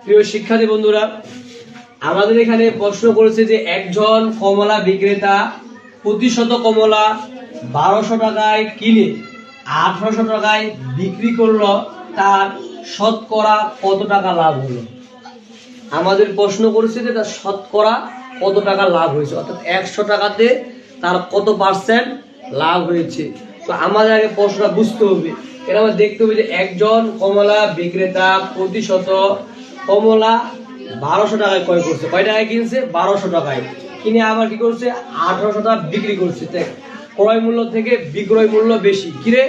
প্রিয় শিক্ষার্থী বন্ধুরা, আমাদের এখানে প্রশ্ন করেছে যে একজন কমলা বিক্রেতা প্রতি শত কমলা 1200 টাকায় কিনে 1800 টাকায় বিক্রি করলো, তার শতকরা কত টাকা লাভ হলো? আমাদের প্রশ্ন করেছে যে তার শতকরা কত টাকা লাভ হয়েছে, অর্থাৎ 100 টাকাতে তার কত পার্সেন্ট লাভ হয়েছে। তো আমাদের আগে প্রশ্নটা বুঝতে হবে, এর আমাদের দেখতে হবে যে একজন কমলা বিক্রেতা প্রতি শত কমলা 1200 টাকায় ক্রয় করছে। কয় টাকায় কিনছে? 1200 টাকায় কিনে আবার কি করছে? 1800 টাকা বিক্রি করছে। ক্রয় মূল্য থেকে বিক্রয় মূল্য বেশি। কিরে,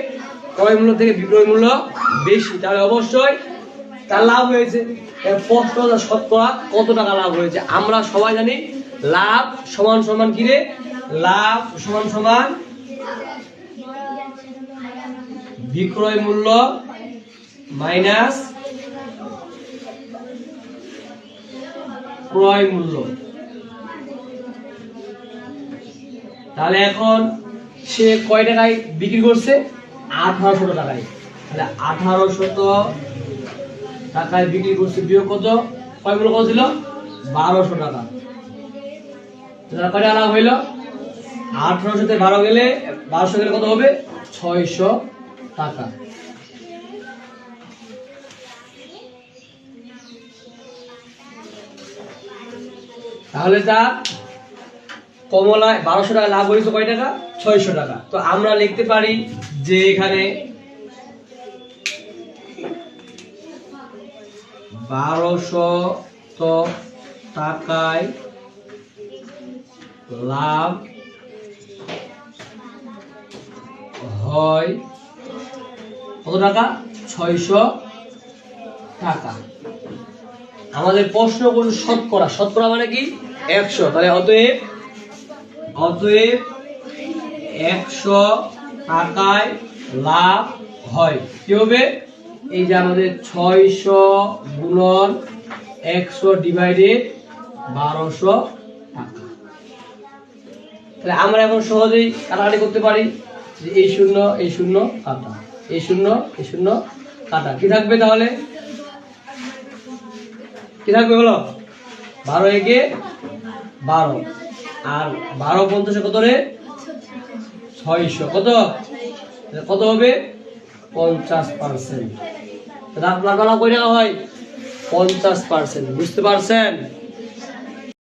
ক্রয় মূল্য থেকে বিক্রয় মূল্য বেশি, তাহলে অবশ্যই তার লাভ হয়েছে। প্রশ্ন শতকরা কত টাকা লাভ হয়েছে? আমরা সবাই জানি লাভ সমান সমান কিরে, লাভ সমান সমান বিক্রয় মূল্য মাইনাস ক্রয় মূল্য। তাহলে এখন সে কয় টাকায় বিক্রি করছে? 1800 টাকায়। তাহলে 1800 টাকায় বিক্রি করছে, বিয়োগ কত? ক্রয় মূল্য কত ছিল? 1200 টাকা। তাহলে কয় টাকা লাভ হইল? 1800 তে 12 গেলে 1200 গেলে কত হবে? 600 টাকা। তাহলে তার কমলায় 1200 টাকা লাভ হয়েছে কয় টাকা? 600 টাকা। তো আমরা লিখতে পারি যে এখানে 1200 টাকায় লাভ হয় কত টাকা? 600 টাকা। আমাদের প্রশ্ন কোন শতকরা, শতকরা মানে কি? 100। তাহলে অতএব 100 টাকায় লাভ হয়। কি হবে? এই যে আমাদের 600 গুণন 100 ডিভাইডেড 1200 টাকা। তাহলে আমরা এখন সহজেই কাটাকাটি করতে পারি যে এই শূন্য এই শূন্য কাটা, এই শূন্য এই শূন্য কাটা। কি থাকবে তাহলে? কি থাকবে বলো? 12 একে 12 আর 12 50 কত রে? 600। কত কত হবে? 50%। আপনার বেলা কয় টাকা হয়? 50%। বুঝতে পারছেন?